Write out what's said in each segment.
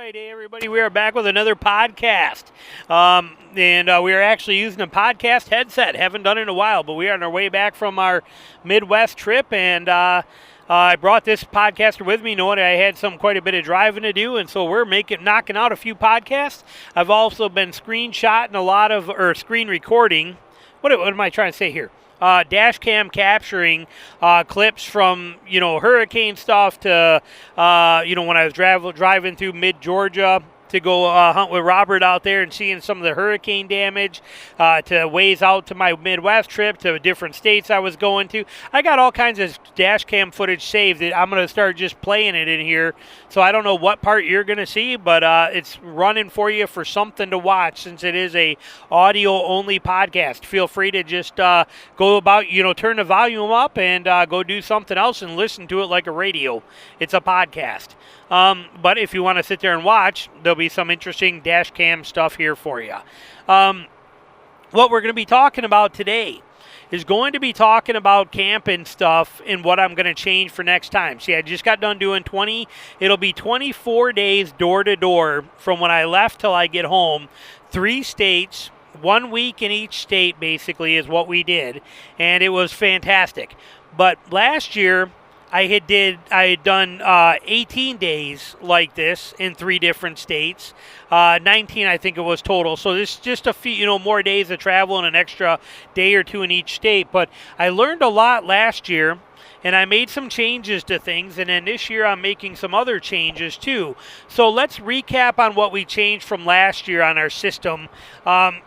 right, hey everybody, we are back with another podcast. We are actually using a podcast headset. Haven't done it in a while, but we are on our way back from our Midwest trip, and I brought this podcaster with me, knowing I had quite a bit of driving to do, and so we're knocking out a few podcasts. I've also been screen recording. What am I trying to say here? Dash cam capturing clips from, hurricane stuff to, when I was driving through mid-Georgia to go hunt with Robert out there and seeing some of the hurricane damage, to ways out to my Midwest trip, to different states I was going to. I got all kinds of dash cam footage saved that I'm going to start just playing it in here. So I don't know what part you're going to see, but it's running for you for something to watch since it is a audio-only podcast. Feel free to just go about, turn the volume up and go do something else and listen to it like a radio. It's a podcast. But if you want to sit there and watch, there'll be some interesting dash cam stuff here for you. What we're going to be talking about today is going to be talking about camping stuff and what I'm going to change for next time. See, I just got done doing it'll be 24 days door to door from when I left till I get home. 3 states, 1 week in each state basically is what we did. And it was fantastic. But last year, I had done 18 days like this in 3 different states. 19, I think it was total. So this is just a few, more days of travel and an extra day or 2 in each state. But I learned a lot last year, and I made some changes to things. And then this year I'm making some other changes too. So let's recap on what we changed from last year on our system.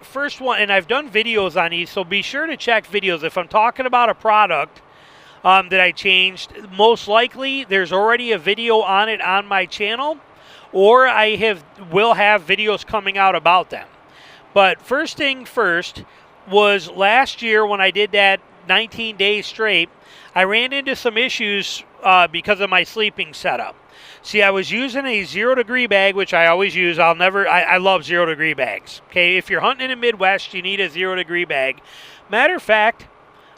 First one, and I've done videos on these, so be sure to check videos. If I'm talking about a product that I changed, most likely there's already a video on it on my channel, or I will have videos coming out about them. But first thing first was last year when I did that 19 days straight, I ran into some issues because of my sleeping setup. See, I was using a 0-degree bag, which I always use. I love 0-degree bags. Okay, if you're hunting in the Midwest, you need a 0-degree bag. Matter of fact,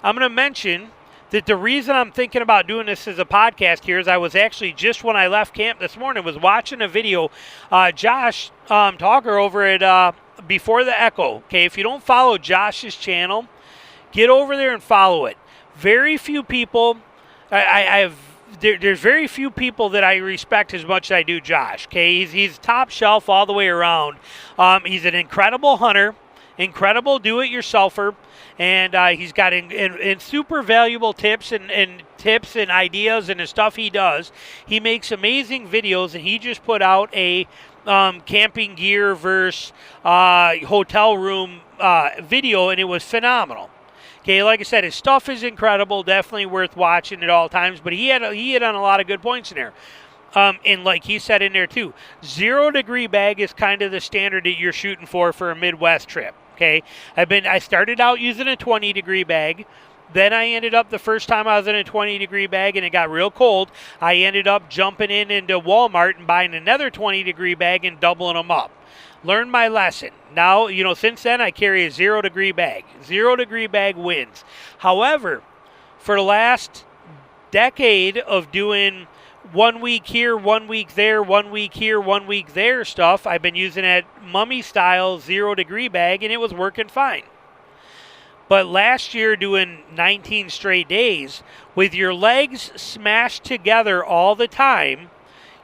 I'm going to mention that the reason I'm thinking about doing this as a podcast here is I was actually, just when I left camp this morning, was watching a video. Josh Talker over at Before the Echo. Okay, if you don't follow Josh's channel, get over there and follow it. Very few people, there's very few people that I respect as much as I do Josh. Okay, he's top shelf all the way around. He's an incredible hunter, incredible do-it-yourselfer. And he's got super valuable tips and ideas and the stuff he does. He makes amazing videos, and he just put out a camping gear versus hotel room video, and it was phenomenal. Okay, like I said, his stuff is incredible, definitely worth watching at all times. But he hit on a lot of good points in there. And like he said in there too, 0-degree bag is kind of the standard that you're shooting for a Midwest trip. Okay, I started out using a 20-degree bag. Then I ended up, the first time I was in a 20-degree bag and it got real cold, I ended up jumping into Walmart and buying another 20-degree bag and doubling them up. Learned my lesson. Now, since then I carry a 0-degree bag. 0-degree bag wins. However, for the last decade of doing 1 week here, 1 week there, 1 week here, 1 week there stuff, I've been using that mummy style 0-degree bag, and it was working fine. But last year, doing 19 straight days with your legs smashed together all the time,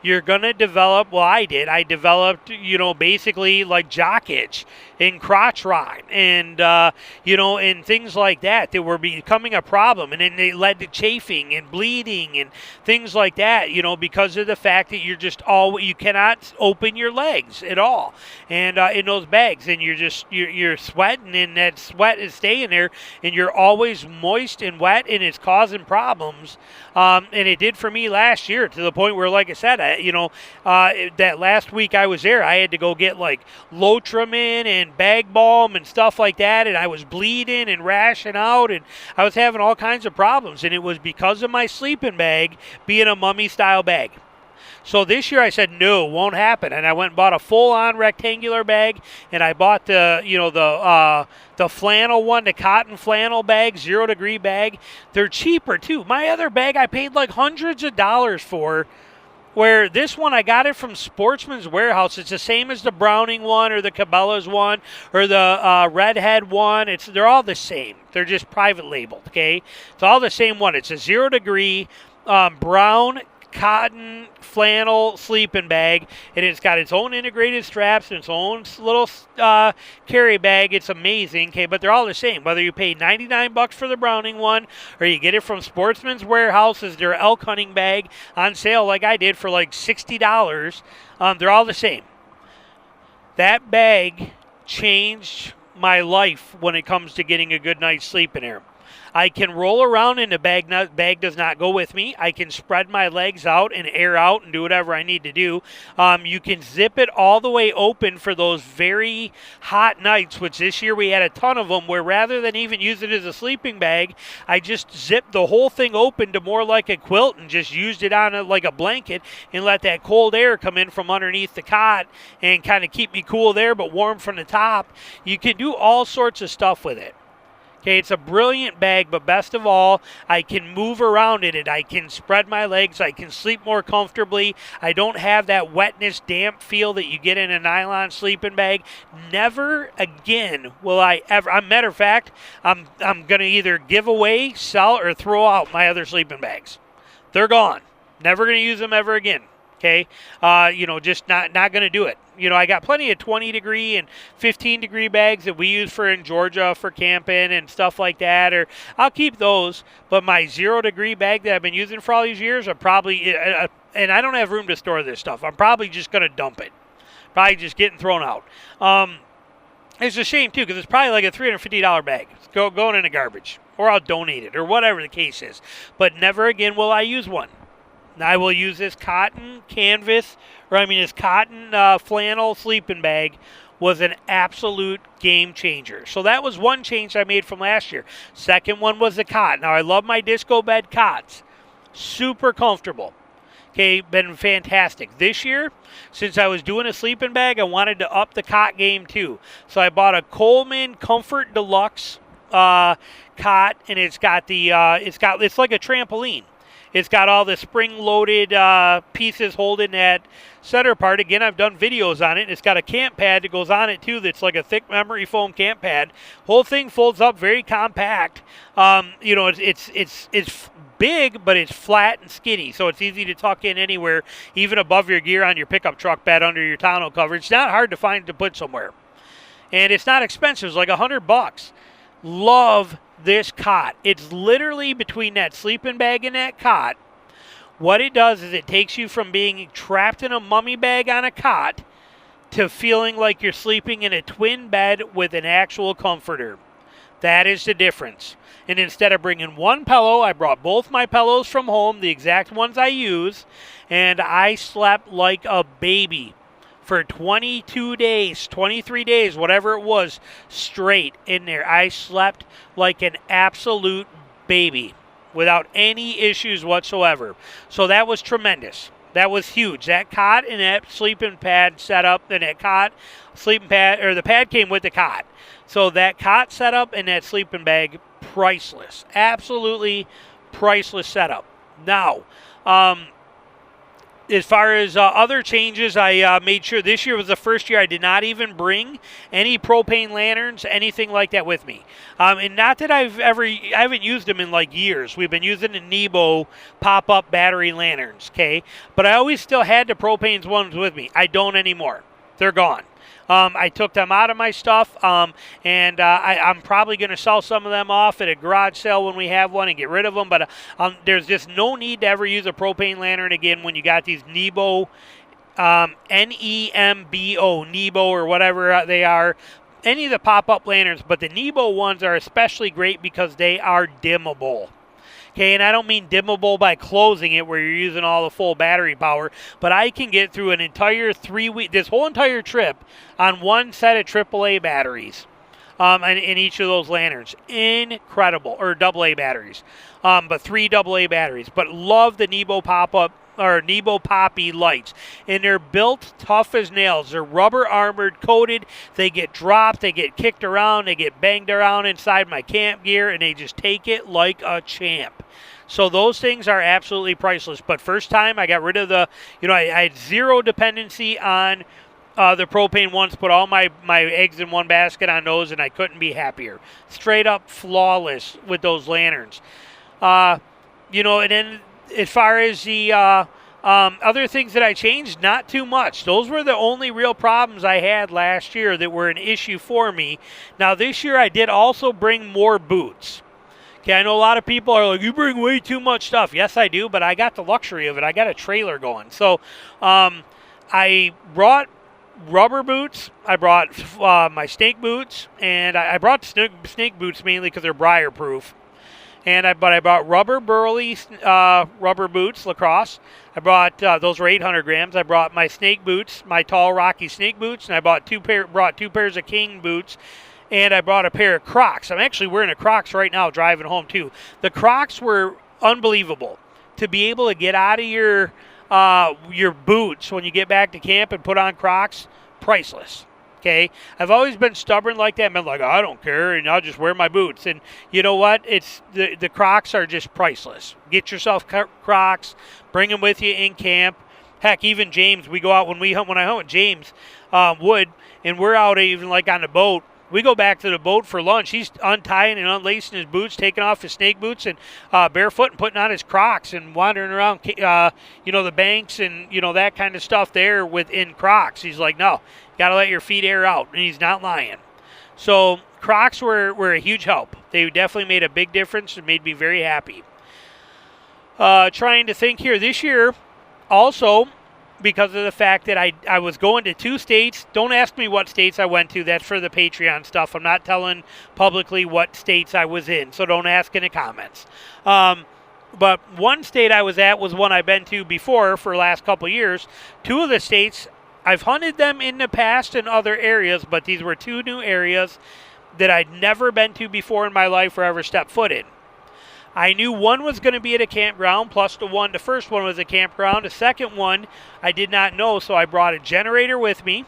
you're going to develop, well, I developed, basically like jock itch and crotch rot and, and things like that were becoming a problem. And then they led to chafing and bleeding and things like that, because of the fact that you cannot open your legs at all. And in those bags, and you're sweating, and that sweat is staying there, and you're always moist and wet, and it's causing problems. And it did for me last year, to the point where, like I said, that last week I was there, I had to go get like Lotrimin and bag balm and stuff like that, and I was bleeding and rashing out, and I was having all kinds of problems, and it was because of my sleeping bag being a mummy style bag. So this year I said, no, won't happen. And I went and bought a full-on rectangular bag, and I bought the flannel one, the cotton flannel bag, 0-degree bag. They're cheaper too. My other bag I paid like hundreds of dollars for Where this one, I got it from Sportsman's Warehouse. It's the same as the Browning one or the Cabela's one or the Redhead one. They're all the same. They're just private labeled, okay? It's all the same one. It's a 0 degree brown cotton flannel sleeping bag, and it's got its own integrated straps and its own little carry bag. It's amazing, okay? But they're all the same. Whether you pay $99 for the Browning one or you get it from Sportsman's Warehouse as their elk hunting bag on sale like I did for like $60, they're all the same. That bag changed my life when it comes to getting a good night's sleep in here. I can roll around and the bag does not go with me. I can spread my legs out and air out and do whatever I need to do. You can zip it all the way open for those very hot nights, which this year we had a ton of them, where rather than even use it as a sleeping bag, I just zipped the whole thing open to more like a quilt and just used it on like a blanket and let that cold air come in from underneath the cot and kind of keep me cool there but warm from the top. You can do all sorts of stuff with it. Okay, it's a brilliant bag, but best of all, I can move around in it. I can spread my legs. I can sleep more comfortably. I don't have that wetness, damp feel that you get in a nylon sleeping bag. Never again will I ever. Matter of fact, I'm going to either give away, sell, or throw out my other sleeping bags. They're gone. Never going to use them ever again. Okay, just not going to do it. I got plenty of 20 degree and 15 degree bags that we use in Georgia for camping and stuff like that, or I'll keep those. But my 0 degree bag that I've been using for all these years, I'm probably, and I don't have room to store this stuff. I'm probably just going to dump it. Probably just getting thrown out. It's a shame too, because it's probably like a $350 bag. It's going in the garbage, or I'll donate it, or whatever the case is. But never again will I use one. I will use this cotton flannel sleeping bag. Was an absolute game changer. So that was one change I made from last year. Second one was the cot. Now I love my disco bed cots. Super comfortable. Okay, been fantastic. This year, since I was doing a sleeping bag, I wanted to up the cot game too. So I bought a Coleman Comfort Deluxe cot, and it's like a trampoline. It's got all the spring-loaded pieces holding that center part. Again, I've done videos on it. It's got a camp pad that goes on it, too, that's like a thick memory foam camp pad. Whole thing folds up very compact. It's big, but it's flat and skinny, so it's easy to tuck in anywhere, even above your gear on your pickup truck bed under your tonneau cover. It's not hard to find to put somewhere. And it's not expensive. It's like $100. Love this cot. It's literally between that sleeping bag and that cot. What it does is it takes you from being trapped in a mummy bag on a cot to feeling like you're sleeping in a twin bed with an actual comforter. That is the difference. And instead of bringing one pillow, I brought both my pillows from home, the exact ones I use, and I slept like a baby for 22 days, 23 days, whatever it was, straight in there. I slept like an absolute baby without any issues whatsoever. So that was tremendous. That was huge. That cot and that sleeping pad setup, and that cot, sleeping pad, or the pad came with the cot. So that cot setup and that sleeping bag, priceless. Absolutely priceless setup. Now, as far as other changes, I made sure this year was the first year I did not even bring any propane lanterns, anything like that with me. And not that I haven't used them in like years. We've been using the Nebo pop-up battery lanterns, okay? But I always still had the propane ones with me. I don't anymore. They're gone. I took them out of my stuff, and I'm probably going to sell some of them off at a garage sale when we have one and get rid of them. But there's just no need to ever use a propane lantern again when you got these Nebo, N-E-M-B-O, Nebo or whatever they are. Any of the pop-up lanterns, but the Nebo ones are especially great because they are dimmable. Okay, and I don't mean dimmable by closing it where you're using all the full battery power, but I can get through an entire 3 week, this whole entire trip on one set of AAA batteries in each of those lanterns. Incredible, or AA batteries, but 3 AA batteries. But love the Nebo pop-up, or Nebo Poppy lights, and they're built tough as nails. They're rubber armored, coated. They get dropped, they get kicked around, they get banged around inside my camp gear, and they just take it like a champ. So those things are absolutely priceless. But first time I got rid of the, I had zero dependency on the propane ones, put all my eggs in one basket on those, and I couldn't be happier. Straight up flawless with those lanterns. And then as far as the other things that I changed, not too much. Those were the only real problems I had last year that were an issue for me. Now this year I did also bring more boots. Okay, I know a lot of people are like, you bring way too much stuff. Yes, I do, but I got the luxury of it. I got a trailer going. So I brought rubber boots. I brought my snake boots, and I brought snake boots mainly because they're briar proof. But I brought rubber burley rubber boots, lacrosse. I brought those were 800 grams. I brought my snake boots, my tall Rocky snake boots, and I brought two pairs of King boots, and I brought a pair of Crocs. I'm actually wearing a Crocs right now driving home too. The Crocs were unbelievable. To be able to get out of your boots when you get back to camp and put on Crocs, priceless. Okay, I've always been stubborn like that. I've been like, I don't care, and I'll just wear my boots. And you know what? It's the Crocs are just priceless. Get yourself Crocs, bring them with you in camp. Heck, even James, we go out when I hunt with James Wood, and we're out even like on the boat. We go back to the boat for lunch. He's untying and unlacing his boots, taking off his snake boots, and barefoot and putting on his Crocs and wandering around, the banks and, that kind of stuff there within Crocs. He's like, no, you got to let your feet air out, and he's not lying. So Crocs were a huge help. They definitely made a big difference and made me very happy. Trying to think here this year, also, because of the fact that I was going to 2 states. Don't ask me what states I went to. That's for the Patreon stuff. I'm not telling publicly what states I was in, so don't ask in the comments. But one state I was at was one I've been to before for the last couple years. 2 of the states, I've hunted them in the past in other areas, but these were 2 new areas that I'd never been to before in my life or ever stepped foot in. I knew one was going to be at a campground, plus the first one was a campground. The second one I did not know, so I brought a generator with me.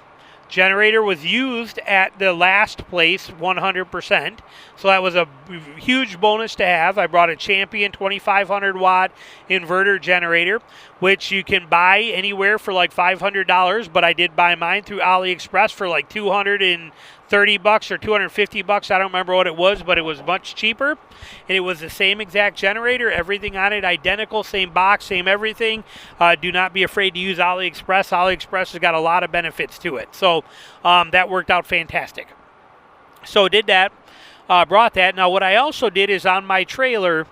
Generator was used at the last place 100%, so that was a huge bonus to have. I brought a Champion 2500 watt inverter generator, which you can buy anywhere for like $500, but I did buy mine through AliExpress for like $230 or $250. I don't remember what it was, but it was much cheaper, and it was the same exact generator, everything on it identical, same box, same everything. Do not be afraid to use AliExpress. AliExpress has got a lot of benefits to it, so that worked out fantastic. So did that, brought that. Now what I also did is on my trailer,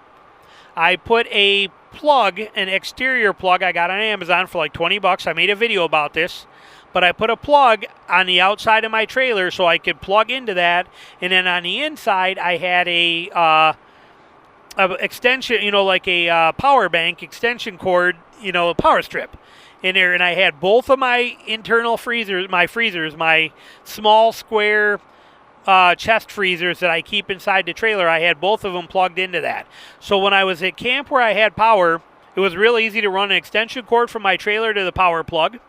I put a plug, an exterior plug I got on Amazon for like $20. I made a video about this. But I put a plug on the outside of my trailer so I could plug into that, and then on the inside I had a extension, like a power bank extension cord, a power strip in there, and I had both of my internal freezers, my small square chest freezers that I keep inside the trailer. I had both of them plugged into that. So when I was at camp where I had power, it was real easy to run an extension cord from my trailer to the power plug.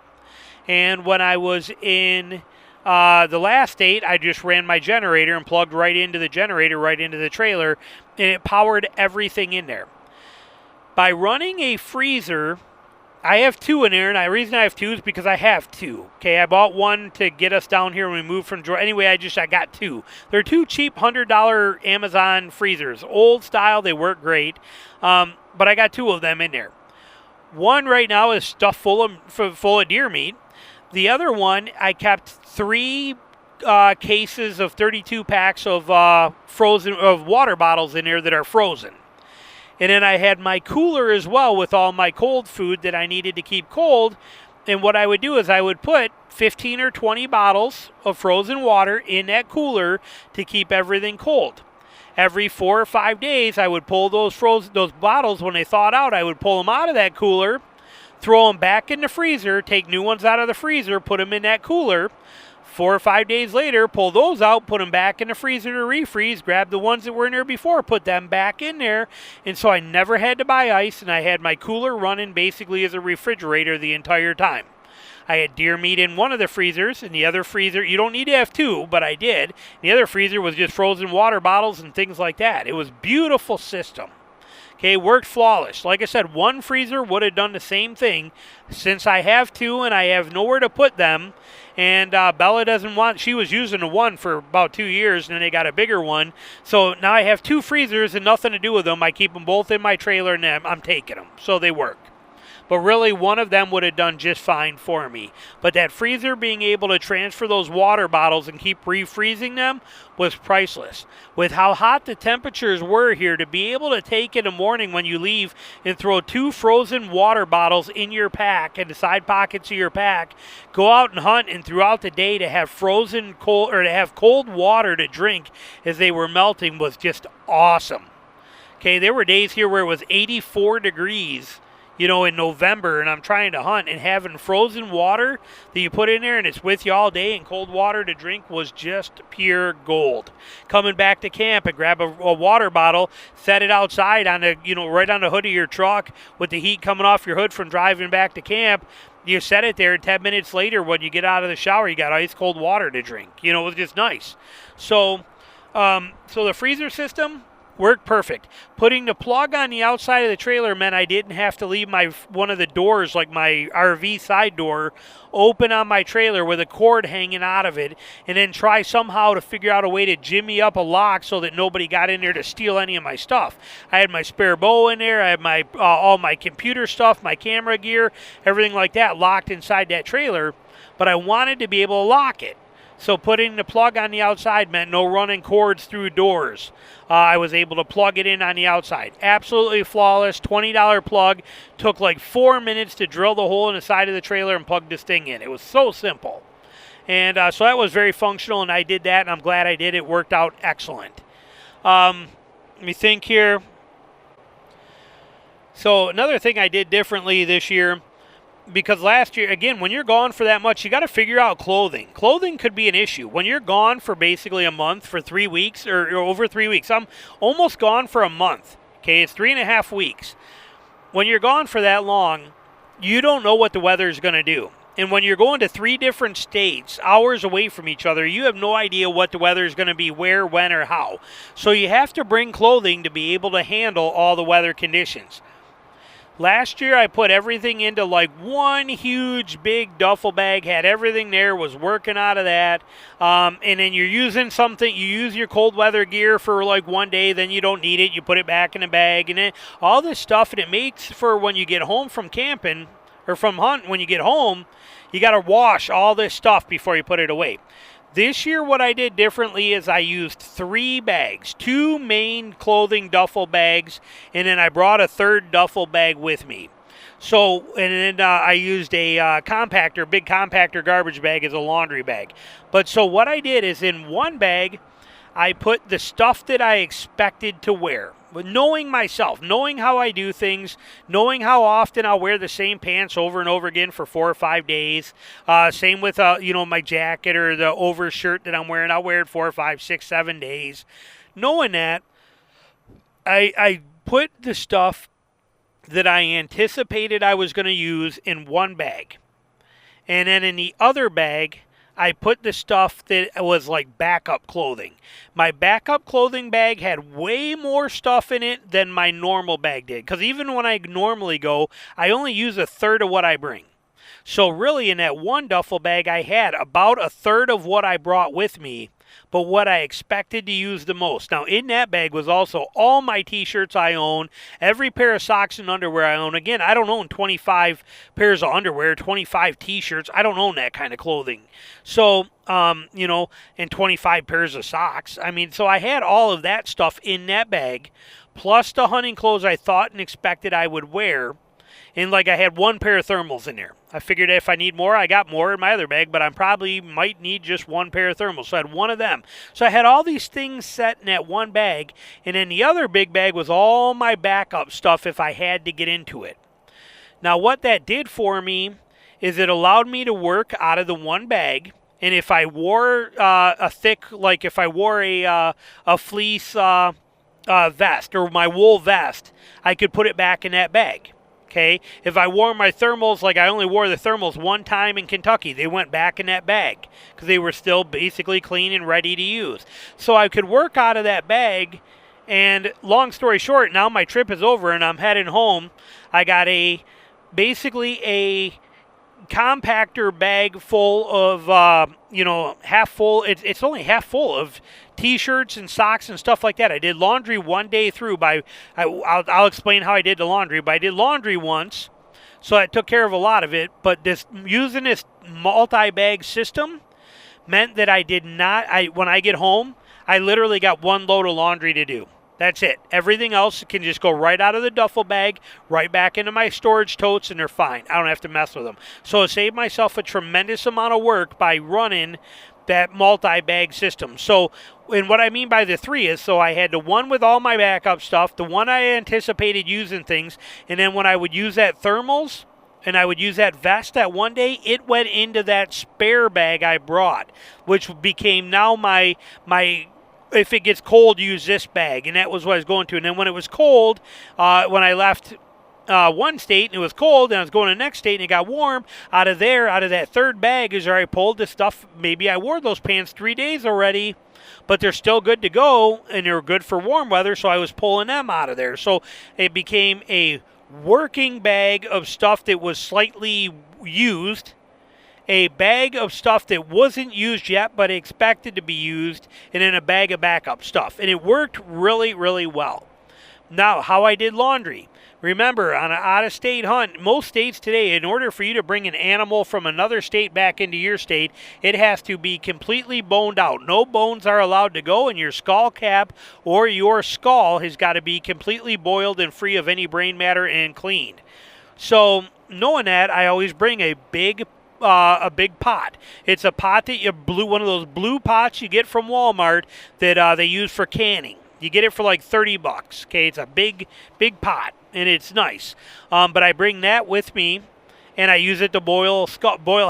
And when I was in the last state, I just ran my generator and plugged right into the generator, right into the trailer, and it powered everything in there. By running a freezer, I have 2 in there, and the reason I have 2 is because I have 2. Okay, I bought one to get us down here when we moved from Georgia. Anyway, I got 2. They're 2 cheap $100 Amazon freezers. Old style, they work great, but I got 2 of them in there. One right now is stuffed full of deer meat. The other one, I kept 3 cases of 32 packs of water bottles in there that are frozen. And then I had my cooler as well with all my cold food that I needed to keep cold. And what I would do is I would put 15 or 20 bottles of frozen water in that cooler to keep everything cold. Every 4 or 5 days, I would pull those bottles when they thawed out. I would pull them out of that cooler, throw them back in the freezer, take new ones out of the freezer, put them in that cooler. 4 or 5 days later, pull those out, put them back in the freezer to refreeze, grab the ones that were in there before, put them back in there. And so I never had to buy ice, and I had my cooler running basically as a refrigerator the entire time. I had deer meat in one of the freezers, and the other freezer, you don't need to have 2, but I did. The other freezer was just frozen water bottles and things like that. It was a beautiful system. Okay, worked flawless. Like I said, one freezer would have done the same thing. Since I have two and I have nowhere to put them, and Bella doesn't want, she was using the one for about 2 years, and then they got a bigger one. So now I have two freezers and nothing to do with them. I keep them both in my trailer, and I'm taking them. So they work. But really, one of them would have done just fine for me. But that freezer being able to transfer those water bottles and keep refreezing them was priceless. With how hot the temperatures were here, to be able to take in the morning when you leave and throw 2 frozen water bottles in your pack, in the side pockets of your pack, go out and hunt, and throughout the day to have frozen cold, or to have cold water to drink as they were melting, was just awesome. Okay, there were days here where it was 84 degrees, in November, and I'm trying to hunt, and having frozen water that you put in there and it's with you all day and cold water to drink was just pure gold. Coming back to camp and grab a water bottle, set it outside on the, right on the hood of your truck with the heat coming off your hood from driving back to camp. You set it there, and 10 minutes later when you get out of the shower, you got ice cold water to drink. It was just nice. So the freezer system worked perfect. Putting the plug on the outside of the trailer meant I didn't have to leave one of the doors, like my RV side door, open on my trailer with a cord hanging out of it, and then try somehow to figure out a way to jimmy up a lock so that nobody got in there to steal any of my stuff. I had my spare bow in there. I had my all my computer stuff, my camera gear, everything like that locked inside that trailer, but I wanted to be able to lock it. So putting the plug on the outside meant no running cords through doors. I was able to plug it in on the outside. Absolutely flawless, $20 plug. Took like 4 minutes to drill the hole in the side of the trailer and plug this thing in. It was so simple. And so that was very functional, and I did that, and I'm glad I did. It worked out excellent. Let me think here. So another thing I did differently this year, because last year, again, when you're gone for that much, you got to figure out clothing. Clothing could be an issue. When you're gone for basically a month, for 3 weeks, or over 3 weeks. I'm almost gone for a month. Okay, it's 3.5 weeks. When you're gone for that long, you don't know what the weather is going to do. And when you're going to 3 different states, hours away from each other, you have no idea what the weather is going to be, where, when, or how. So you have to bring clothing to be able to handle all the weather conditions. Last year, I put everything into like one huge big duffel bag, had everything there, was working out of that. And then you're using something, you use your cold weather gear for like one day, then you don't need it, you put it back in a bag, and then all this stuff, and it makes for when you get home from camping, or from hunting, when you get home, you got to wash all this stuff before you put it away. This year, what I did differently is I used 3 bags, 2 main clothing duffel bags, and then I brought a 3rd duffel bag with me. So, and then I used a compactor, big compactor garbage bag as a laundry bag. But so what I did is in one bag, I put the stuff that I expected to wear. But knowing myself, knowing how I do things, knowing how often I'll wear the same pants over and over again for 4 or 5 days. Same with, my jacket or the overshirt that I'm wearing. I'll wear it 4 or 5, 6, 7 days. Knowing that, I put the stuff that I anticipated I was going to use in one bag. And then in the other bag, I put the stuff that was like backup clothing. My backup clothing bag had way more stuff in it than my normal bag did. Because even when I normally go, I only use 1/3 of what I bring. So really in that one duffel bag, I had about 1/3 of what I brought with me, but what I expected to use the most. Now in that bag was also all my t-shirts I own, every pair of socks and underwear I own. Again, I don't own 25 pairs of underwear, 25 t-shirts. I don't own that kind of clothing. So, and 25 pairs of socks. So I had all of that stuff in that bag, plus the hunting clothes I thought and expected I would wear. And I had 1 pair of thermals in there. I figured if I need more, I got more in my other bag, but I probably might need just 1 pair of thermals. So I had 1 of them. So I had all these things set in that one bag, and then the other big bag was all my backup stuff if I had to get into it. Now what that did for me is it allowed me to work out of the one bag, and if I wore if I wore a fleece vest or my wool vest, I could put it back in that bag. Okay, if I wore my thermals, I only wore the thermals 1 time in Kentucky, they went back in that bag because they were still basically clean and ready to use. So I could work out of that bag And long story short, now my trip is over and I'm heading home. I got basically a compactor bag full of, you know, half full. It's only half full of T-shirts and socks and stuff like that. I did laundry one day through I'll explain how I did the laundry, but I did laundry once, so I took care of a lot of it. But using this multi-bag system meant that when I get home, I literally got one load of laundry to do. That's it. Everything else can just go right out of the duffel bag, right back into my storage totes, and they're fine. I don't have to mess with them. So it saved myself a tremendous amount of work by running that multi-bag system. So, and what I mean by the 3 is, so I had the one with all my backup stuff, the one I anticipated using things, and then when I would use that thermals, and I would use that vest that one day, it went into that spare bag I brought, which became now my if it gets cold, use this bag. And that was what I was going to. And then when it was cold, when I left one state and it was cold, and I was going to the next state and it got warm, out of that third bag is where I pulled the stuff. Maybe I wore those pants 3 days already, but they're still good to go, and they're good for warm weather, so I was pulling them out of there. So it became a working bag of stuff that was slightly used, a bag of stuff that wasn't used yet but expected to be used, and then a bag of backup stuff. And it worked really, really well. Now, how I did laundry. Remember, on an out-of-state hunt, most states today, in order for you to bring an animal from another state back into your state, it has to be completely boned out. No bones are allowed to go, and your skull cap or your skull has got to be completely boiled and free of any brain matter and cleaned. So, knowing that, I always bring a big pot. It's a pot that one of those blue pots you get from Walmart that they use for canning. You get it for like $30. Okay, it's a big pot, and it's nice. But I bring that with me, and I use it to boil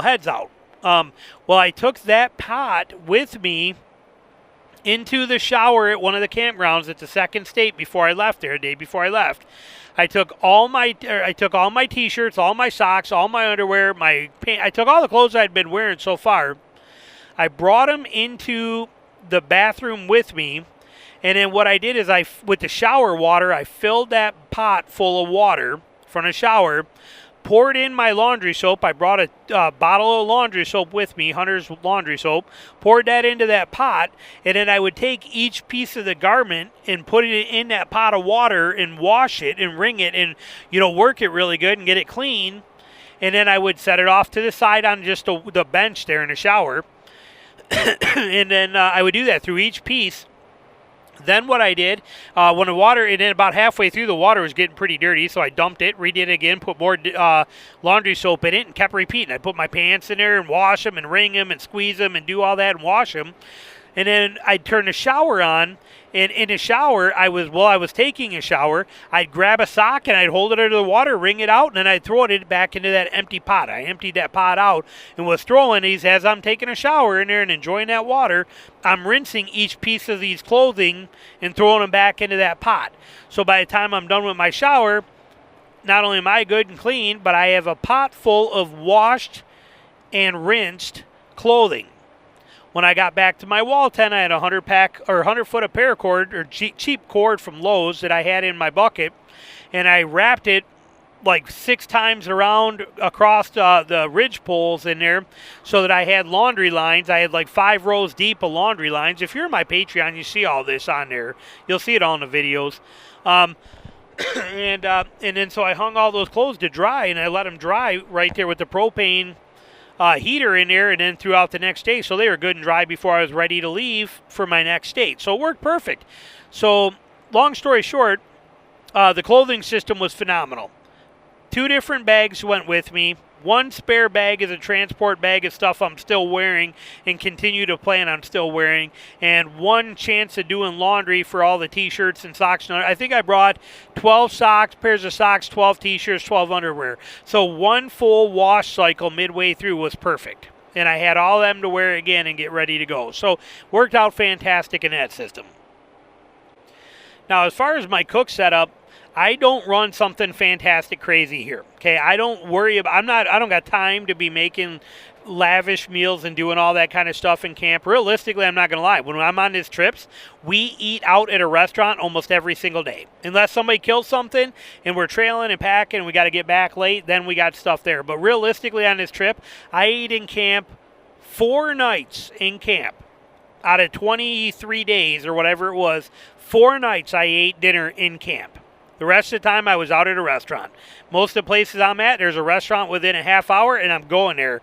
heads out. Well, I took that pot with me into the shower at one of the campgrounds at the second state before I left there, the day before I left. I took all my T-shirts, all my socks, all my underwear, my pants. I took all the clothes I'd been wearing so far. I brought them into the bathroom with me, and then what I did is with the shower water, I filled that pot full of water from the shower, poured in my laundry soap. I brought a bottle of laundry soap with me, Hunter's laundry soap, poured that into that pot, and then I would take each piece of the garment and put it in that pot of water and wash it and wring it and, work it really good and get it clean. And then I would set it off to the side on just the bench there in the shower. And then I would do that through each piece. Then what I did, when the water, and then about halfway through, the water was getting pretty dirty, so I dumped it, redid it again, put more laundry soap in it, and kept repeating. I put my pants in there and wash them and wring them and squeeze them and do all that and wash them. And then I'd turn the shower on, and in the shower, while I was taking a shower, I'd grab a sock and I'd hold it under the water, wring it out, and then I'd throw it back into that empty pot. I emptied that pot out and was throwing these as I'm taking a shower in there and enjoying that water. I'm rinsing each piece of these clothing and throwing them back into that pot. So by the time I'm done with my shower, not only am I good and clean, but I have a pot full of washed and rinsed clothing. When I got back to my wall tent, I had a 100 foot of paracord or cheap cord from Lowe's that I had in my bucket, and I wrapped it like 6 times around across the ridge poles in there so that I had laundry lines. I had like 5 rows deep of laundry lines. If you're in my Patreon, you see all this on there. You'll see it all in the videos. And then so I hung all those clothes to dry, and I let them dry right there with the propane heater in there, and then throughout the next day, so they were good and dry before I was ready to leave for my next state. So it worked perfect. So long story short, the clothing system was phenomenal. 2 different bags went with me. 1 spare bag is a transport bag of stuff I'm still wearing and continue to plan on still wearing, and 1 chance of doing laundry for all the T-shirts and socks. I think I brought 12 pairs of socks, 12 T-shirts, 12 underwear. So 1 full wash cycle midway through was perfect, and I had all of them to wear again and get ready to go. So worked out fantastic in that system. Now, as far as my cook setup, I don't run something fantastic crazy here. Okay, I don't worry about. I don't got time to be making lavish meals and doing all that kind of stuff in camp. Realistically, I'm not going to lie. When I'm on these trips, we eat out at a restaurant almost every single day. Unless somebody kills something and we're trailing and packing and we got to get back late, then we got stuff there. But realistically on this trip, I ate in camp 4 nights in camp. Out of 23 days or whatever it was, 4 nights I ate dinner in camp. The rest of the time I was out at a restaurant. Most of the places I'm at, there's a restaurant within a half hour, and I'm going there.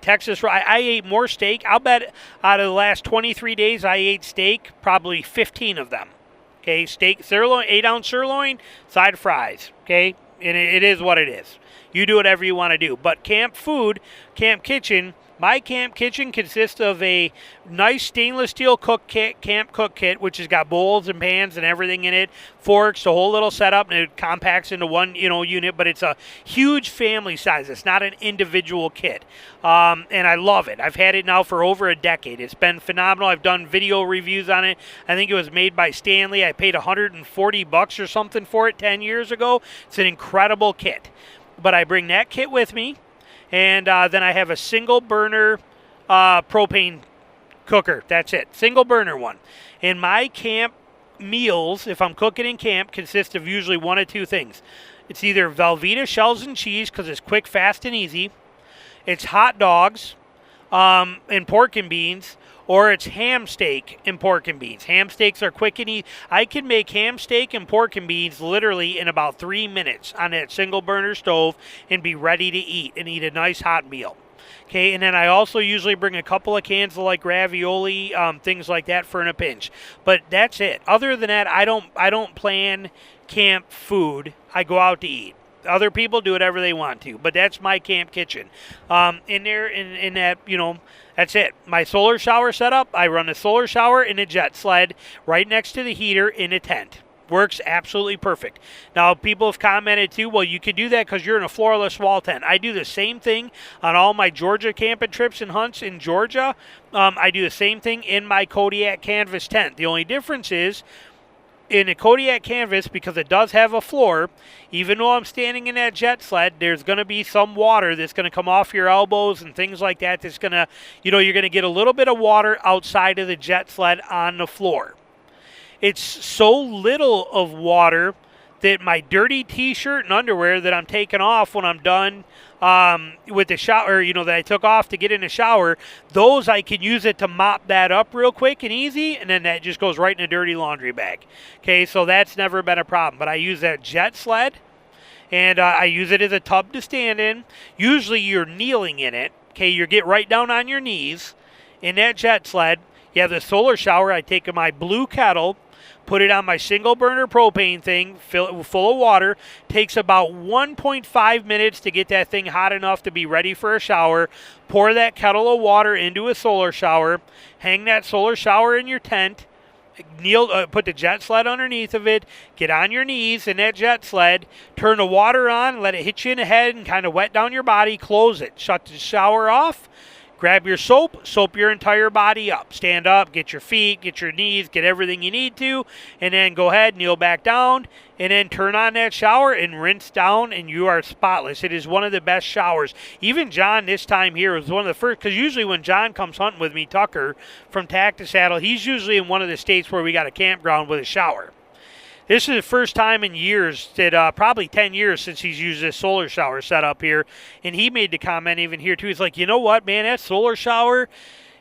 Texas, I ate more steak. I'll bet out of the last 23 days, I ate steak, probably 15 of them. Okay, steak, sirloin, 8-ounce sirloin, side fries. Okay, and it is what it is. You do whatever you want to do. But camp food, camp kitchen, my camp kitchen consists of a nice stainless steel camp cook kit, which has got bowls and pans and everything in it, forks, the whole little setup, and it compacts into one, unit. But it's a huge family size. It's not an individual kit, and I love it. I've had it now for over a decade. It's been phenomenal. I've done video reviews on it. I think it was made by Stanley. I paid $140 or something for it 10 years ago. It's an incredible kit. But I bring that kit with me. And then I have a single burner propane cooker. That's it. Single burner one. And my camp meals, if I'm cooking in camp, consist of usually one of 2 things. It's either Velveeta shells and cheese because it's quick, fast, and easy. It's hot dogs and pork and beans. Or it's ham steak and pork and beans. Ham steaks are quick and easy. I can make ham steak and pork and beans literally in about 3 minutes on that single burner stove and be ready to eat and eat a nice hot meal. Okay, and then I also usually bring a couple of cans of like ravioli, things like that for in a pinch. But that's it. Other than that, I don't plan camp food. I go out to eat. Other people do whatever they want to, but that's my camp kitchen. In there, in that, that's it. My solar shower setup, I run a solar shower in a jet sled right next to the heater in a tent. Works absolutely perfect. Now, people have commented too, well, you could do that because you're in a floorless wall tent. I do the same thing on all my Georgia camping trips and hunts in Georgia. I do the same thing in my Kodiak canvas tent. The only difference is, in a Kodiak canvas, because it does have a floor, even though I'm standing in that jet sled, there's going to be some water that's going to come off your elbows and things like that. That's going to, you're going to get a little bit of water outside of the jet sled on the floor. It's so little of water that my dirty T-shirt and underwear that I'm taking off when I'm done with the shower, that I took off to get in the shower, those I can use it to mop that up real quick and easy, and then that just goes right in a dirty laundry bag. Okay, so that's never been a problem. But I use that jet sled, and I use it as a tub to stand in. Usually you're kneeling in it. Okay, you get right down on your knees in that jet sled. You have the solar shower. I take my blue kettle, put it on my single burner propane thing, fill it full of water. Takes about 1.5 minutes to get that thing hot enough to be ready for a shower. Pour that kettle of water into a solar shower. Hang that solar shower in your tent. Put the jet sled underneath of it. Get on your knees in that jet sled. Turn the water on. Let it hit you in the head and kind of wet down your body. Close it. Shut the shower off. Grab your soap your entire body up. Stand up, get your feet, get your knees, get everything you need to, and then go ahead, kneel back down, and then turn on that shower and rinse down, and you are spotless. It is one of the best showers. Even John this time here was one of the first, because usually when John comes hunting with me, Tucker, from Tack to Saddle, he's usually in one of the states where we got a campground with a shower. This is the first time in years, that probably 10 years since he's used this solar shower setup here. And he made the comment even here too. He's like, you know what, man, that solar shower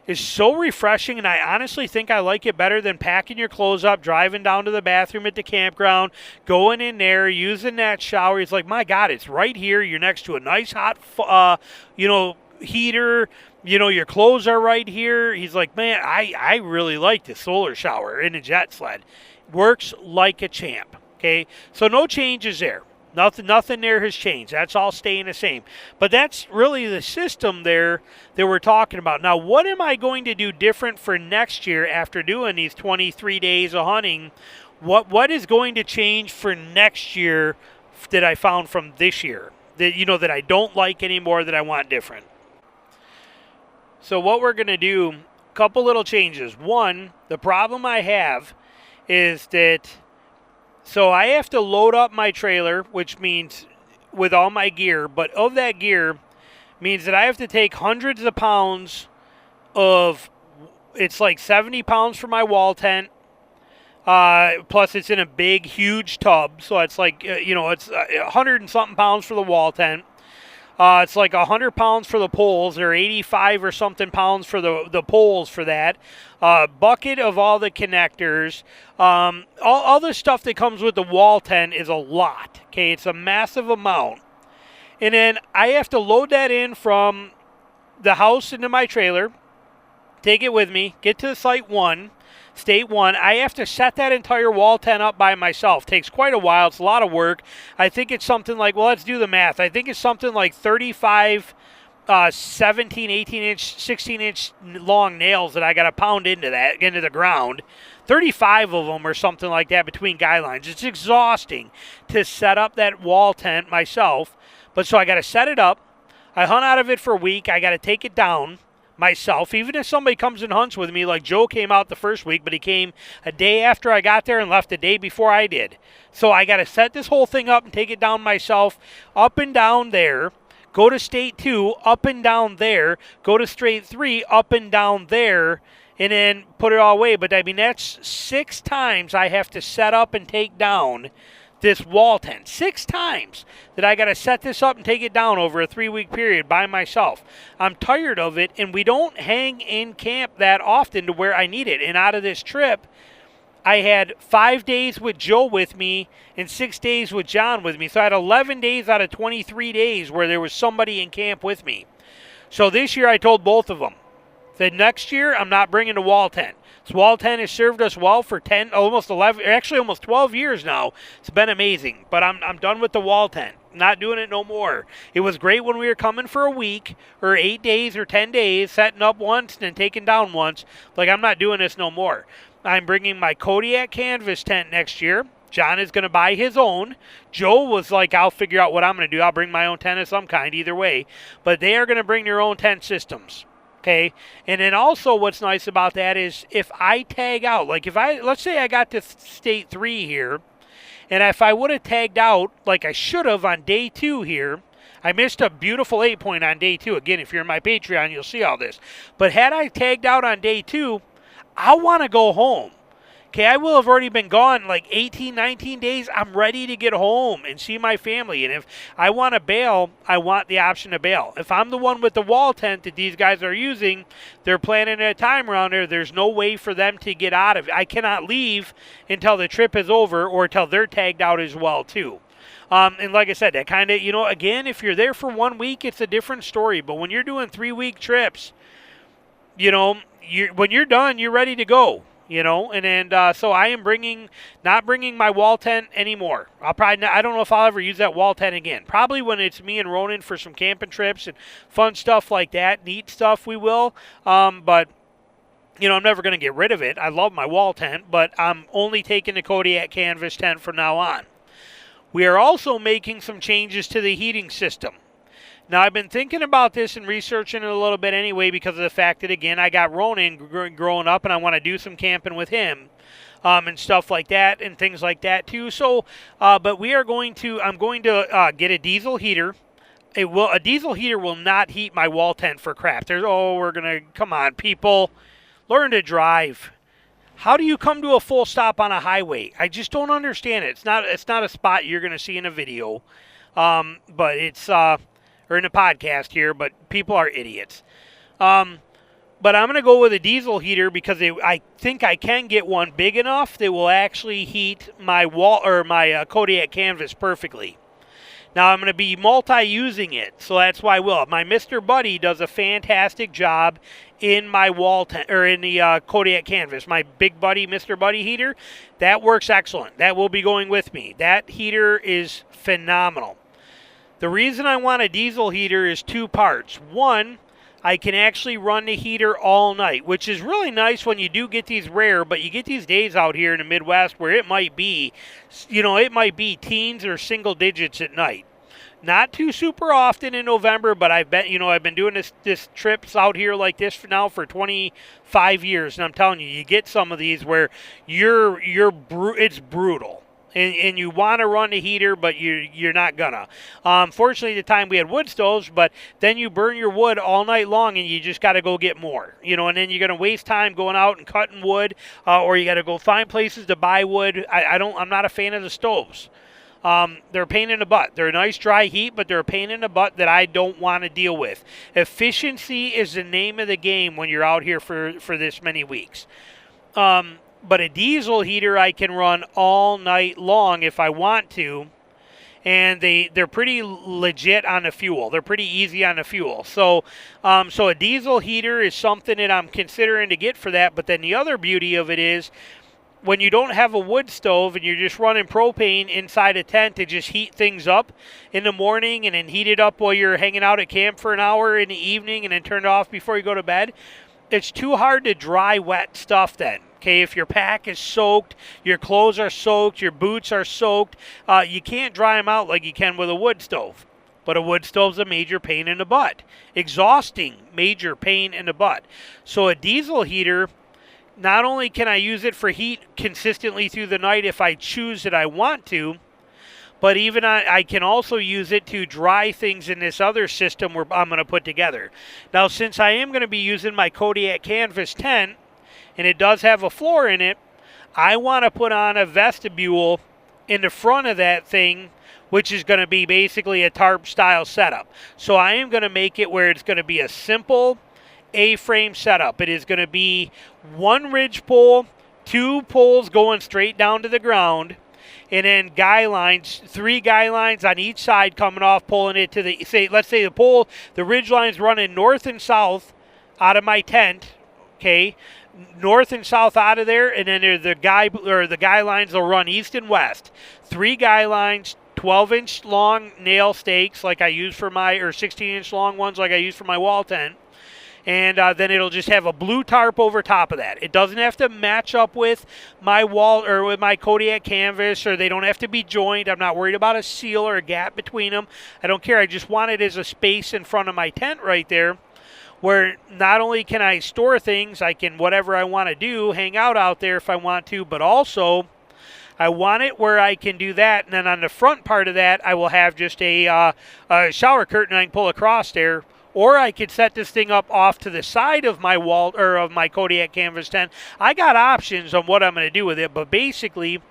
is so refreshing. And I honestly think I like it better than packing your clothes up, driving down to the bathroom at the campground, going in there, using that shower. He's like, my God, it's right here. You're next to a nice hot, heater. Your clothes are right here. He's like, man, I really like the solar shower in a jet sled. Works like a champ. Okay, so no changes there. Nothing there has changed. That's all staying the same. But that's really the system there that we're talking about. Now, what am I going to do different for next year after doing these 23 days of hunting? What is going to change for next year that I found from this year that that I don't like anymore, that I want different? So what we're going to do, a couple little changes. One, the problem I have is that, so I have to load up my trailer, which means with all my gear, but of that gear, means that I have to take hundreds of pounds of, it's like 70 pounds for my wall tent. Plus it's in a big, huge tub. So it's like, it's 100 and something pounds for the wall tent. It's like 100 pounds for the poles, or 85 or something pounds for the poles for that. Bucket of all the connectors. All the stuff that comes with the wall tent is a lot. Okay, it's a massive amount. And then I have to load that in from the house into my trailer, take it with me, get to site 1. State 1, I have to set that entire wall tent up by myself. Takes quite a while. It's a lot of work. I think it's something like, well, let's do the math. I think it's something like 35, 17, 18-inch, 16-inch long nails that I got to pound into the ground. 35 of them or something like that between guy lines. It's exhausting to set up that wall tent myself. But so I got to set it up. I hunt out of it for a week. I got to take it down myself. Even if somebody comes and hunts with me, like Joe came out the first week, but he came a day after I got there and left a day before I did. So I got to set this whole thing up and take it down myself, up and down there, go to state 2, up and down there, go to state 3, up and down there, and then put it all away. But I mean, that's 6 times I have to set up and take down this wall tent. 6 times that I got to set this up and take it down over a 3-week period by myself. I'm tired of it, and we don't hang in camp that often to where I need it. And out of this trip, I had 5 days with Joe with me and 6 days with John with me. So I had 11 days out of 23 days where there was somebody in camp with me. So this year I told both of them, said next year I'm not bringing the wall tent. This wall tent has served us well for almost 12 years now. It's been amazing, but I'm done with the wall tent. Not doing it no more. It was great when we were coming for a week or 8 days or 10 days, setting up once and then taking down once. Like, I'm not doing this no more. I'm bringing my Kodiak canvas tent next year. John is going to buy his own. Joe was like, I'll figure out what I'm going to do. I'll bring my own tent of some kind either way. But they are going to bring their own tent systems. Okay, and then also what's nice about that is if I tag out, like let's say I got to state 3 here, and if I would have tagged out like I should have on day 2 here, I missed a beautiful 8-point on day 2. Again, if you're in my Patreon, you'll see all this. But had I tagged out on day 2, I want to go home. Okay, I will have already been gone like 18, 19 days. I'm ready to get home and see my family. And if I want to bail, I want the option to bail. If I'm the one with the wall tent that these guys are using, they're planning a time around there, there's no way for them to get out of it. I cannot leave until the trip is over or until they're tagged out as well, too. And like I said, that kind of, again, if you're there for 1 week, it's a different story. But when you're doing 3-week trips, when you're done, you're ready to go. So I am not bringing my wall tent anymore. I don't know if I'll ever use that wall tent again. Probably when it's me and Ronan for some camping trips and fun stuff like that, neat stuff, we will. But I'm never going to get rid of it. I love my wall tent, but I'm only taking the Kodiak canvas tent from now on. We are also making some changes to the heating system. Now, I've been thinking about this and researching it a little bit anyway because of the fact that, again, I got Ronan growing up and I want to do some camping with him and stuff like that and things like that too. So, but I'm going to get a diesel heater. A diesel heater will not heat my wall tent for crap. Come on, people, learn to drive. How do you come to a full stop on a highway? I just don't understand it. It's not a spot you're going to see in a video, but it's... or in a podcast here, but people are idiots. But I'm going to go with a diesel heater because I think I can get one big enough that will actually heat my my Kodiak canvas perfectly. Now I'm going to be multi-using it, so that's why I will. My Mr. Buddy does a fantastic job in my wall tent or in the Kodiak canvas. My Big Buddy Mr. Buddy heater, that works excellent. That will be going with me. That heater is phenomenal. The reason I want a diesel heater is 2 parts. One, I can actually run the heater all night, which is really nice when you do get these rare, but you get these days out here in the Midwest where it might be, teens or single digits at night. Not too super often in November, but I've been doing this trips out here like this now for 25 years, and I'm telling you, you get some of these where it's brutal. and you want to run the heater, but you're not gonna. Fortunately, at the time we had wood stoves, but then you burn your wood all night long, and you just got to go get more, you know. And then you're gonna waste time going out and cutting wood, or you got to go find places to buy wood. I'm not a fan of the stoves. They're a pain in the butt. They're a nice dry heat, but they're a pain in the butt that I don't want to deal with. Efficiency is the name of the game when you're out here for this many weeks. But a diesel heater I can run all night long if I want to, and they're pretty legit on the fuel. They're pretty easy on the fuel. So a diesel heater is something that I'm considering to get for that. But then the other beauty of it is, when you don't have a wood stove and you're just running propane inside a tent to just heat things up in the morning and then heat it up while you're hanging out at camp for an hour in the evening and then turn it off before you go to bed, it's too hard to dry wet stuff then. Okay, if your pack is soaked, your clothes are soaked, your boots are soaked, you can't dry them out like you can with a wood stove. But a wood stove's a major pain in the butt. Exhausting, major pain in the butt. So a diesel heater, not only can I use it for heat consistently through the night if I choose that I want to, but even I can also use it to dry things in this other system where I'm going to put together. Now, since I am going to be using my Kodiak canvas tent, and it does have a floor in it, I want to put on a vestibule in the front of that thing, which is going to be basically a tarp style setup. So I am going to make it where it's going to be a simple A-frame setup. It is going to be one ridge pole, 2 poles going straight down to the ground, and then guy lines, 3 guy lines on each side coming off, pulling it to the, let's say the ridge line's running north and south out of my tent, okay, north and south out of there, and then the guy lines will run east and west. 3 guy lines, 12-inch long nail stakes like I use for my, or 16-inch long ones like I use for my wall tent. And then it'll just have a blue tarp over top of that. It doesn't have to match up with my wall or with my Kodiak canvas, or they don't have to be joined. I'm not worried about a seal or a gap between them. I don't care. I just want it as a space in front of my tent right there, where not only can I store things, I can whatever I want to do, hang out there if I want to, but also I want it where I can do that. And then on the front part of that, I will have just a shower curtain I can pull across there. Or I could set this thing up off to the side of my wall or of my Kodiak canvas tent. I got options on what I'm going to do with it, but basically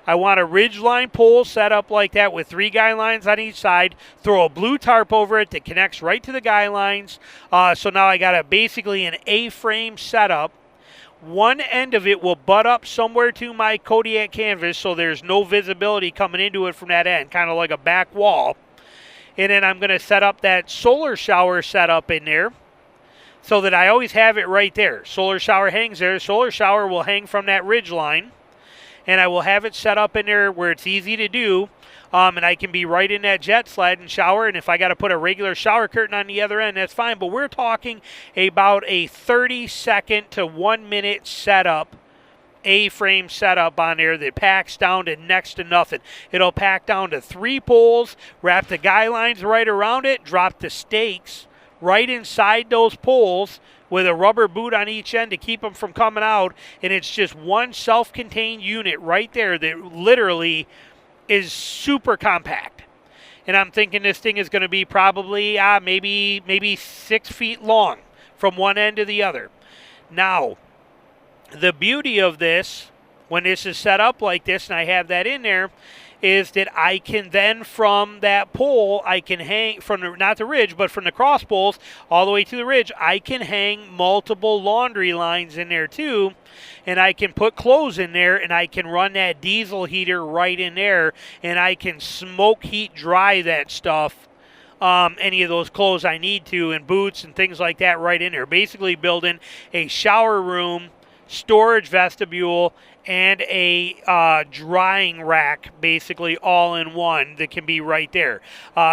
I want a ridgeline pole set up like that with 3 guy lines on each side. Throw a blue tarp over it that connects right to the guy lines. So now I got basically an A-frame setup. One end of it will butt up somewhere to my Kodiak canvas, so there's no visibility coming into it from that end, kind of like a back wall. And then I'm going to set up that solar shower setup in there so that I always have it right there. Solar shower hangs there. Solar shower will hang from that ridge line. And I will have it set up in there where it's easy to do. And I can be right in that jet sled and shower. And if I got to put a regular shower curtain on the other end, that's fine. But we're talking about a 30-second to 1-minute setup. A-frame setup on there that packs down to next to nothing. It'll pack down to 3 poles, wrap the guy lines right around it, drop the stakes right inside those poles with a rubber boot on each end to keep them from coming out, and it's just one self-contained unit right there that literally is super compact. And I'm thinking this thing is going to be probably maybe 6 feet long from one end to the other. Now, the beauty of this, when this is set up like this and I have that in there, is that I can then from that pole, I can hang from not the ridge, but from the cross poles all the way to the ridge, I can hang multiple laundry lines in there too, and I can put clothes in there, and I can run that diesel heater right in there, and I can smoke heat dry that stuff. Any of those clothes I need to, and boots and things like that right in there. Basically building a shower room, storage vestibule, and a drying rack, basically all in one that can be right there.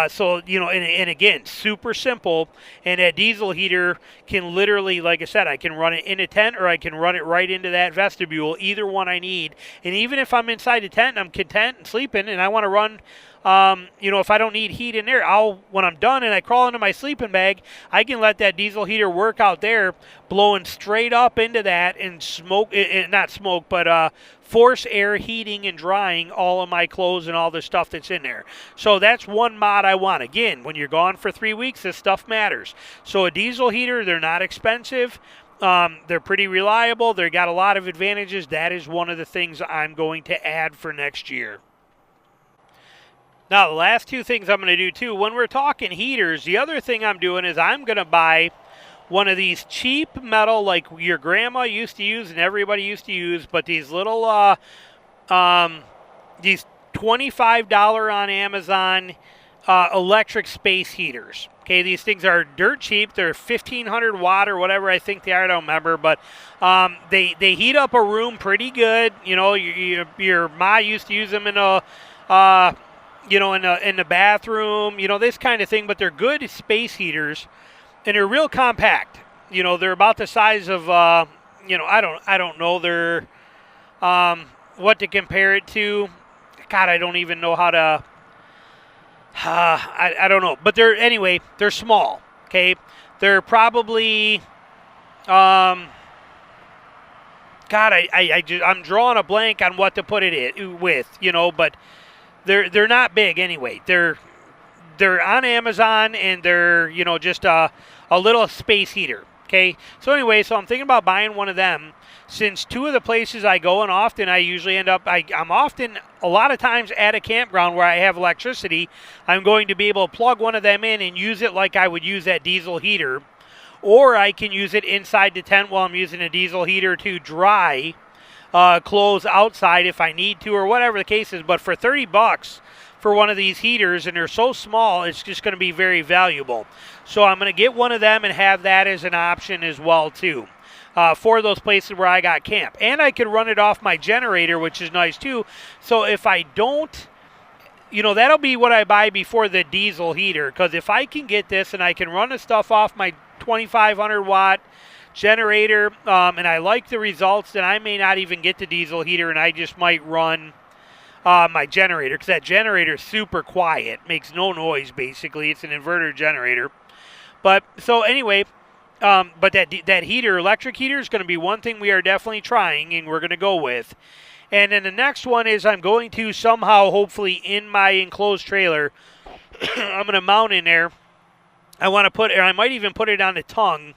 So, you know, and again, super simple. And that diesel heater can literally, like I said, I can run it in a tent or I can run it right into that vestibule, either one I need. And even if I'm inside the tent and I'm content and sleeping and I want to run, you know, if I don't need heat in there, when I'm done and I crawl into my sleeping bag, I can let that diesel heater work out there, blowing straight up into that and smoke, not smoke, but force air heating and drying all of my clothes and all the stuff that's in there. So that's one mod I want. Again, when you're gone for 3 weeks, this stuff matters. So a diesel heater, they're not expensive. They're pretty reliable. They've got a lot of advantages. That is one of the things I'm going to add for next year. Now, the last two things I'm going to do, too, when we're talking heaters, the other thing I'm doing is I'm going to buy one of these cheap metal, like your grandma used to use and everybody used to use, but these little, these $25 on Amazon electric space heaters. Okay, these things are dirt cheap. They're 1,500 watt or whatever I think they are. I don't remember, but they heat up a room pretty good. You know, your ma used to use them in a in the bathroom, this kind of thing, but they're good space heaters, and they're real compact. They're about the size of, I don't know, they're, what to compare it to. God, I don't even know how to, I don't know, but they're small, okay? They're probably, I'm drawing a blank on what to put it with, but they're not big anyway. They're on Amazon, and they're just a little space heater. Okay. So anyway, I'm thinking about buying one of them, since two of the places I go, and often I usually end up I'm often a lot of times at a campground where I have electricity. I'm going to be able to plug one of them in and use it like I would use that diesel heater, or I can use it inside the tent while I'm using a diesel heater to dry clothes outside if I need to, or whatever the case is. But for $30 for one of these heaters, and they're so small, it's just going to be very valuable. So I'm going to get one of them and have that as an option as well too, for those places where I got camp. And I can run it off my generator, which is nice too. So if I don't, that'll be what I buy before the diesel heater, because if I can get this and I can run the stuff off my 2,500 watt generator, and I like the results, then I may not even get the diesel heater, and I just might run my generator, because that generator is super quiet, makes no noise basically. It's an inverter generator. But so anyway, but that heater, electric heater, is going to be one thing we are definitely trying, and we're going to go with. And then the next one is I'm going to somehow, hopefully in my enclosed trailer, I'm going to mount in there. I might even put it on the tongue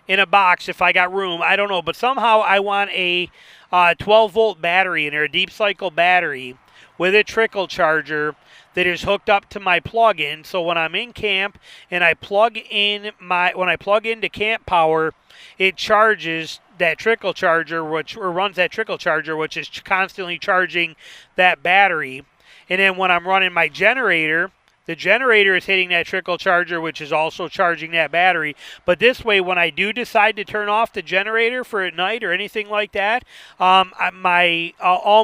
in a box if I got room. I don't know, but somehow I want a 12-volt battery in there, a deep cycle battery with a trickle charger that is hooked up to my plug-in. So when I'm in camp and I plug into camp power, it charges that trickle charger, runs that trickle charger, which is constantly charging that battery. And then when I'm running my generator, the generator is hitting that trickle charger, which is also charging that battery. But this way, when I do decide to turn off the generator for at night or anything like that, all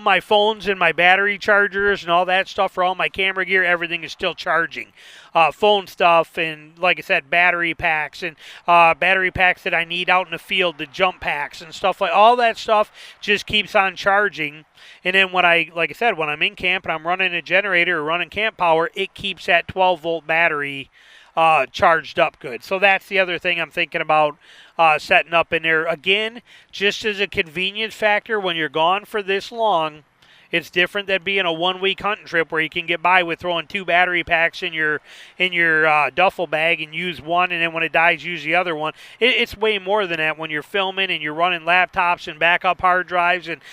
my phones and my battery chargers and all that stuff for all my camera gear, everything is still charging. Phone stuff and, like I said, battery packs and battery packs that I need out in the field, the jump packs and stuff like all that stuff just keeps on charging. And then when I'm in camp and I'm running a generator or running camp power, it keeps that 12-volt battery charged up good. So that's the other thing I'm thinking about setting up in there. Again, just as a convenience factor, when you're gone for this long, it's different than being a 1-week hunting trip where you can get by with throwing 2 battery packs in your duffel bag and use one, and then when it dies, use the other one. It's way more than that when you're filming and you're running laptops and backup hard drives and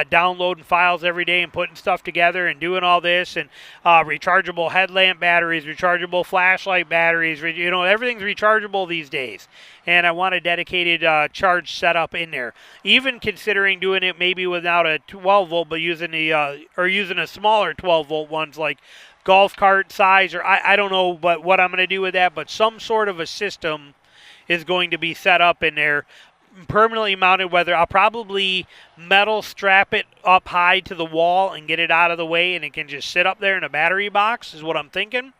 downloading files every day and putting stuff together and doing all this, and rechargeable headlamp batteries, rechargeable flashlight batteries. Everything's rechargeable these days. And I want a dedicated charge setup in there. Even considering doing it maybe without a 12-volt, but using a smaller 12-volt ones like golf cart size, or I don't know what I'm going to do with that, but some sort of a system is going to be set up in there, permanently mounted, whether I'll probably metal strap it up high to the wall and get it out of the way, and it can just sit up there in a battery box is what I'm thinking.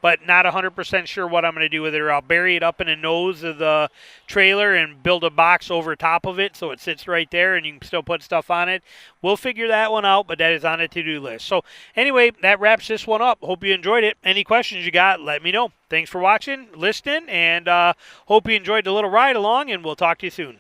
But not 100% sure what I'm going to do with it. Or I'll bury it up in the nose of the trailer and build a box over top of it so it sits right there and you can still put stuff on it. We'll figure that one out, but that is on a to-do list. So anyway, that wraps this one up. Hope you enjoyed it. Any questions you got, let me know. Thanks for watching, listening, and hope you enjoyed the little ride along, and we'll talk to you soon.